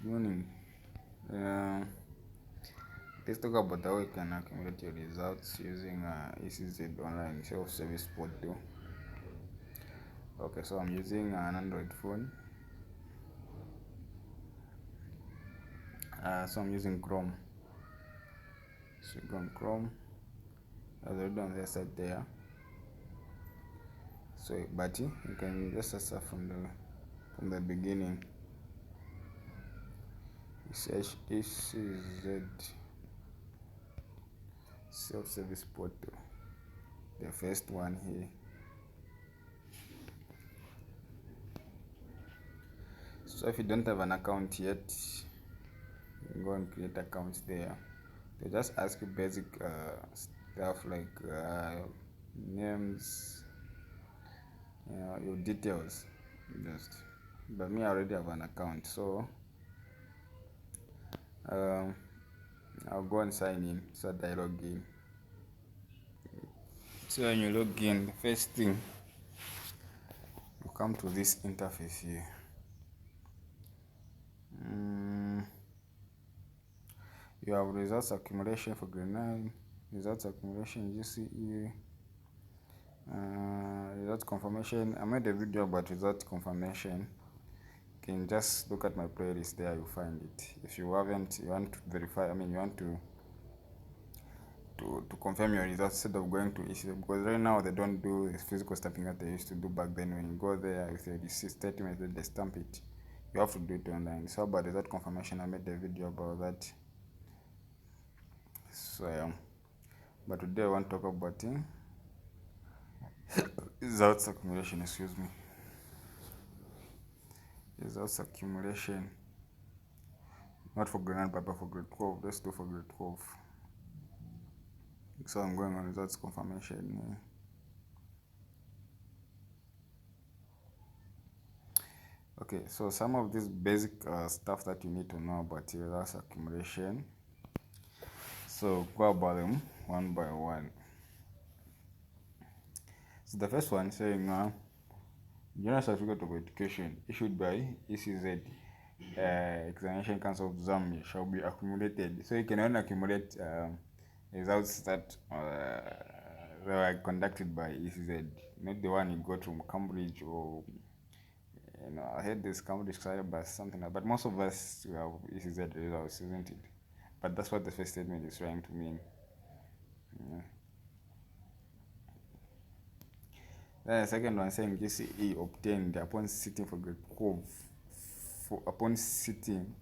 Good morning. Uh, let's talk about how you can accumulate your results using ECZ online self-service portal. Okay, so I'm using an Android phone. So I'm using Chrome. So you go on Chrome. I've already on the site there. So, but you can just start from the beginning. You search ECZ self-service portal. The first one here. So if you don't have an account yet, you can go and create accounts there. They just ask you basic stuff like names, your details. But me, I already have an account, so um, I'll go and sign in so that I log in. So when you log in, the first thing, you come to this interface here. You have results accumulation for grade 9, results accumulation GCE, result confirmation. I made a video about result confirmation. You can just look at my playlist there, you'll find it. If you haven't, you want to verify, you want to confirm your results instead of going to issue, because right now they don't do the physical stamping that they used to do back then. When you go there with your receipt statement, they stamp it. You have to do it online. So about result confirmation, I made a video about that. So but today I want to talk about results accumulation. Excuse me. Results accumulation. Not for grade 9, but for grade 12. Let's do for grade 12. So I'm going on results confirmation. Okay, so some of this basic stuff that you need to know about results accumulation. So go about them one by one. So the first one saying General Certificate of Education issued by ECZ Examination Council of Zambia shall be accumulated. So you can only accumulate results that were conducted by ECZ, not the one you got from Cambridge or I heard this Cambridge syllabus something like that. But most of us have ECZ results, isn't it? But that's what the first statement is trying to mean. Yeah. Then the second one saying GCE obtained upon sitting for grade 12, upon sitting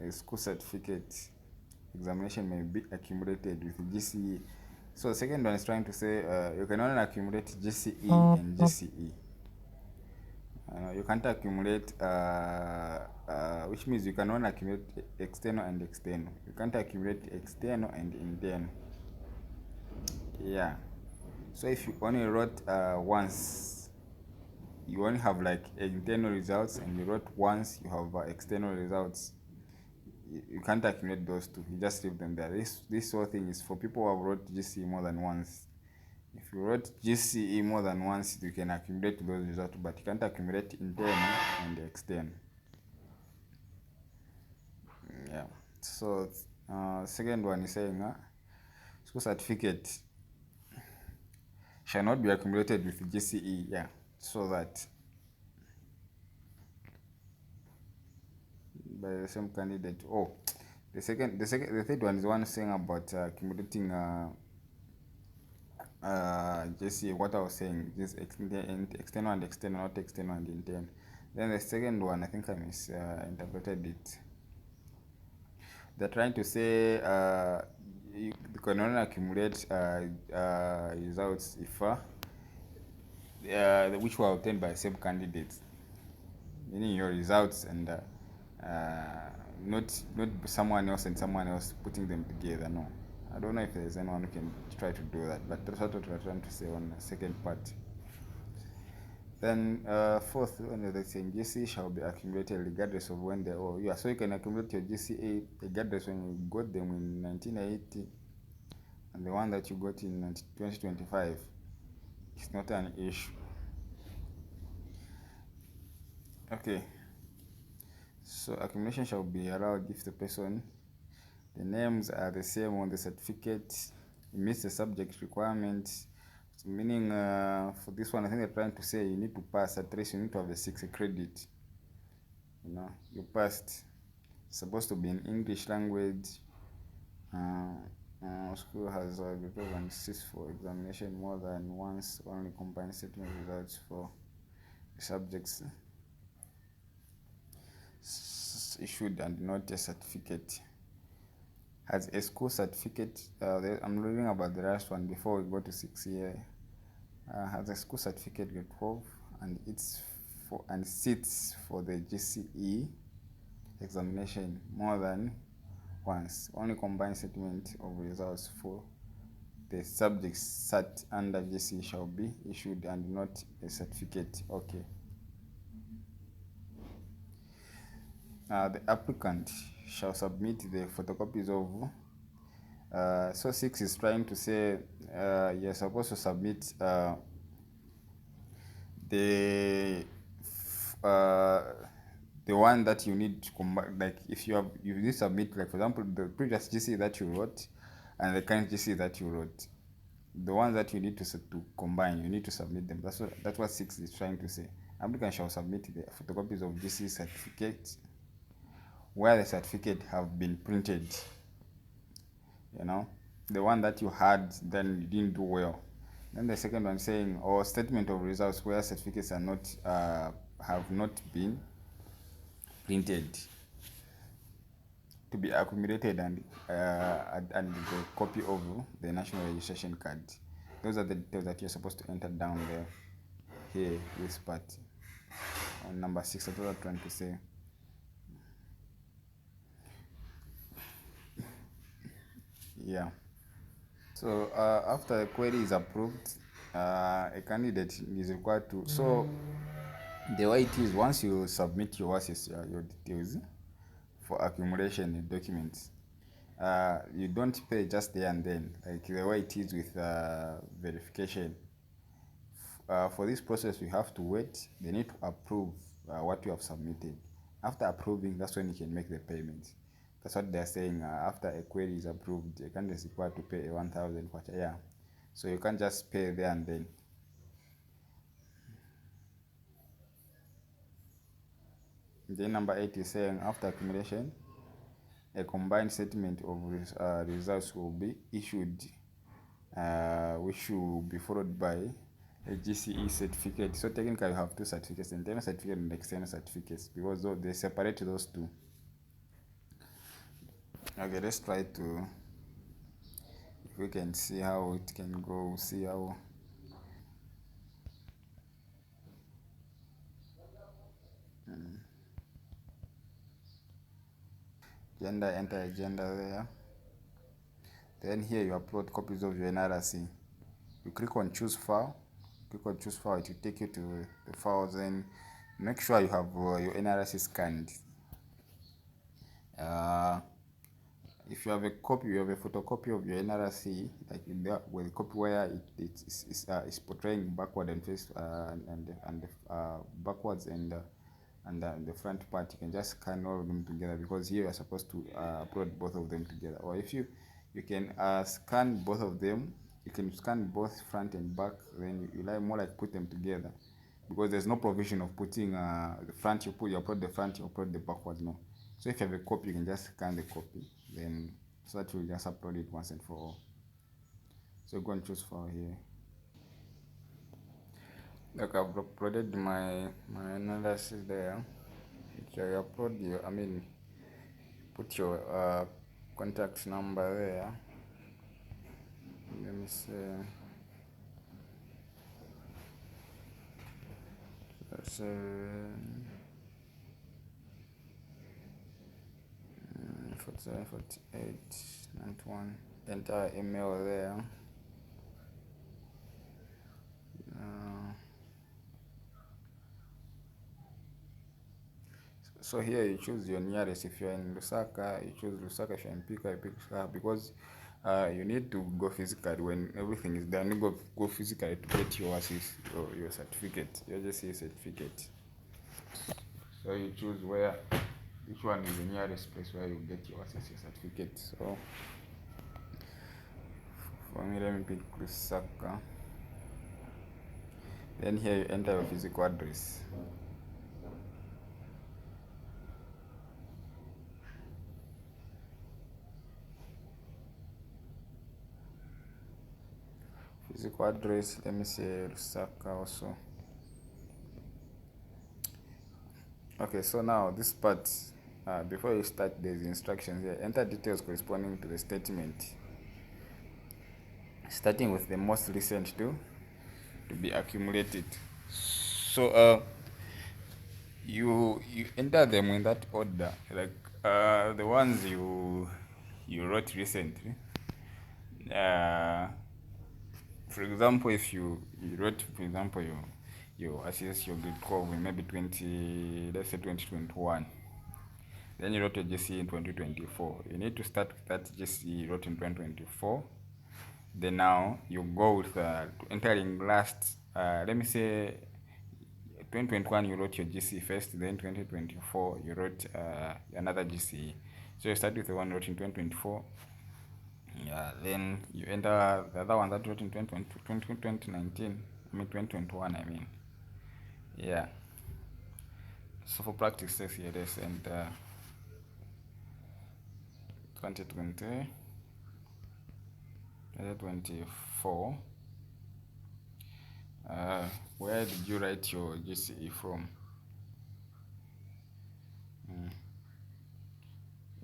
a school certificate examination may be accumulated with GCE. So the second one is trying to say you can only accumulate GCE and GCE. You can't accumulate, which means you can only accumulate external and external. You can't accumulate external and internal. Yeah. So if you only wrote once, you only have like internal results, and you wrote once, you have external results. You can't accumulate those two. You just leave them there. This whole thing is for people who have wrote GCE more than once. If you wrote GCE more than once, you can accumulate those results, but you can't accumulate internal and external. Yeah. So second one is saying school certificate shall not be accumulated with GCE. Yeah. So that by the same candidate. Oh, the third one is one saying about accumulating GCE. What I was saying, this external and external, not external and internal. Then the second one, I think I misinterpreted it. They're trying to say you can only accumulate results if which were obtained by same candidates, meaning your results and not someone else and someone else putting them together. No, I don't know if there's anyone who can try to do that, but that's what we're trying to say on the second part. Then fourth one, they're saying GCE shall be accumulated regardless of when they owe. Yeah, so you can accumulate your GCE regardless when you got them in 1980 and the one that you got in 2025. It's not an issue. Okay. So accumulation shall be allowed if the names are the same on the certificate, it meets the subject requirement. So meaning for this one, I think they're trying to say you need to pass at least, you need to have a 6 credit. You passed. It's supposed to be in English language. School has greater than 6 for examination more than once, only combined statement results for subjects issued and not a certificate. Has a school certificate, I'm reading about the last one before we go to 6 here. Has a school certificate grade 12 and sits for the GCE examination more than once. Only combined statement of results for the subjects sat under GCE shall be issued and not a certificate. Okay. The applicant shall submit the photocopies of. So 6 is trying to say you're supposed to submit the one that you need to combine. Like if you need to submit, like for example, the previous GC that you wrote and the current GC that you wrote, the ones that you need to combine, you need to submit them. That's what 6 is trying to say. Applicant shall submit the photocopies of GC certificates where the certificate have been printed. The one that you had, then you didn't do well. Then the second one saying, or statement of results where certificates are not have not been printed, to be accumulated and the copy of the national registration card. Those are the details that you're supposed to enter down there. Here, this part on number 6. That's what I'm trying to say. Yeah. So after a query is approved, a candidate is required to. So the way it is, once you submit your details for accumulation documents, you don't pay just there and then, like the way it is with verification. For this process, you have to wait. They need to approve what you have submitted. After approving, that's when you can make the payment. That's what they're saying. After a query is approved, a candidate is required to pay 1,000 kwacha. Yeah. So you can't just pay there and then. Then number 8 is saying after accumulation, a combined statement of results will be issued, which will be followed by a GCE certificate. So technically you have 2 certificates, internal certificate and external certificates, because they separate those 2. Okay, let's try to, if we can see how it can go, see how. Gender, enter a gender there. Then here you upload copies of your NRC. You click on choose file. It will take you to the files. Then make sure you have your NRC scanned. If you have a copy, you have a photocopy of your NRC, like in there, with a copy where it's portraying backward and face backwards and the front part, you can just scan all of them together, because here you are supposed to upload both of them together. Or if you can scan both of them, you can scan both front and back, then you like more like put them together, because there's no provision of putting the front, you upload the front, you upload the backwards. No. So if you have a copy, you can just scan the copy, then so that you will just upload it once and for all. So go and choose file here. Like I've uploaded my analysis there. So you upload your, put your contact number there. Let me see. That's 47, 48, 91. Enter email there. So here you choose your nearest. If you're in Lusaka, you choose Lusaka. If you're in Pika, you pick Lusaka, because you need to go physically when everything is done. You go physically to get your certificate, your GCE certificate. So you choose where which one is the nearest place where you get your access certificate. So for me, let me pick Lusaka. Then here you enter your physical address. Physical address, let me say Lusaka also. Okay, so now this part, before you start, there's instructions here. Enter details corresponding to the statement, starting with the most recent to be accumulated. So you enter them in that order, like the ones you wrote recently. For example, if you wrote, for example, you assess your grade 12 in maybe 2021, then you wrote a GCE in 2024. You need to start with that GCE you wrote in 2024. Then now you go with entering last, let me say 2021 you wrote your GCE first, then 2024 you wrote another GCE. So you start with the one wrote in 2024. Yeah, then you enter the other one that wrote in 2019. I mean 2021. I mean, yeah. So for practice, says here this and 2020, 2024. Where did you write your GCE from?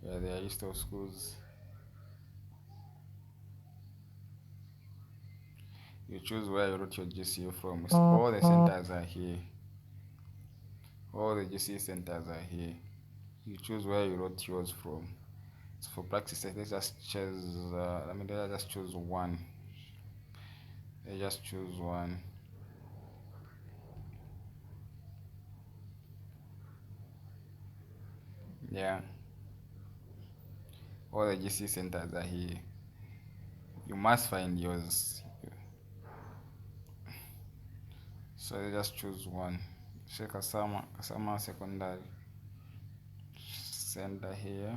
Yeah, there are list of schools. You choose where you wrote your GCE from. So all the centers are here. All the GCE centers are here. You choose where you wrote yours from. So for practice, let's just choose. Let's just choose one. Let's just choose one. Yeah. All the GCE centers are here. You must find yours. So let's just choose one. Say Kasama Secondary Center here.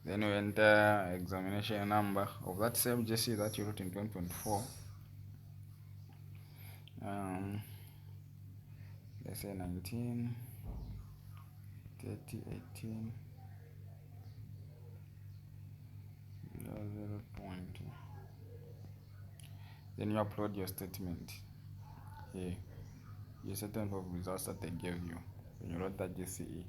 Then you enter examination number of that same GCE that you wrote in 2024. Let's say 19, 30, 18, 0.20. Then you upload your statement here. Your statement of results that they gave you when you wrote that GCE.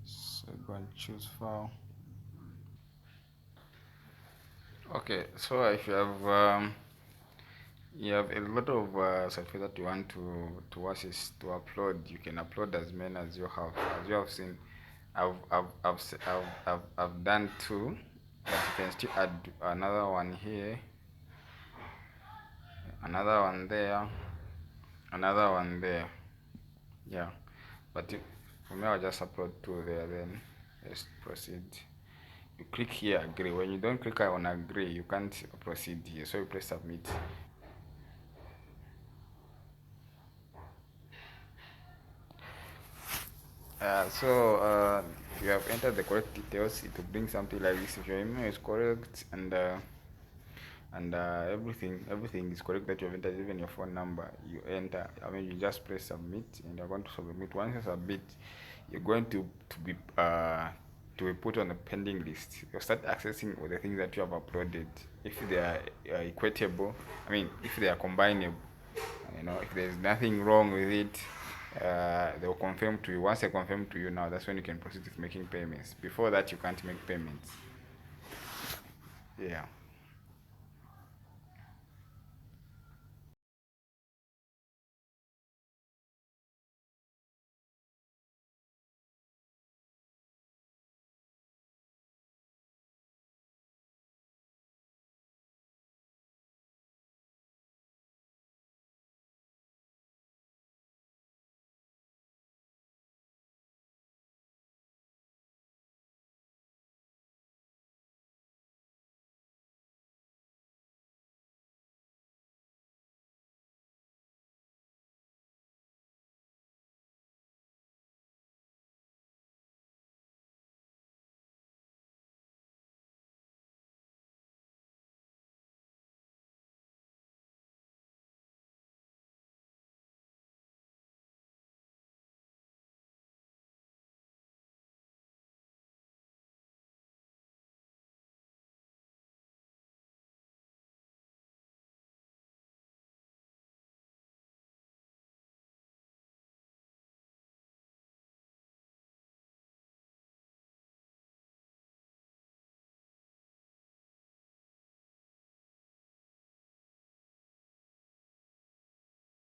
So go and choose file. Okay, so if you have a lot of certificates that you want to upload, you can upload as many as you have. As you have seen, I've done 2, but you can still add another one here, another one there, another one there. Yeah, but for me, I'll just upload 2 there. Then let's proceed. You click here, agree. When you don't click on agree, you can't proceed here. So you press submit. So you have entered the correct details. It will bring something like this. If your email is correct and everything is correct that you have entered, even your phone number, you enter. I mean, you just press submit, and you're going to submit. Once you submit, you're going to be put on a pending list. You'll start accessing all the things that you have uploaded. If they are equatable, I mean, if they are combinable, if there's nothing wrong with it, they'll confirm to you. Once they confirm to you, now that's when you can proceed with making payments. Before that, you can't make payments. Yeah.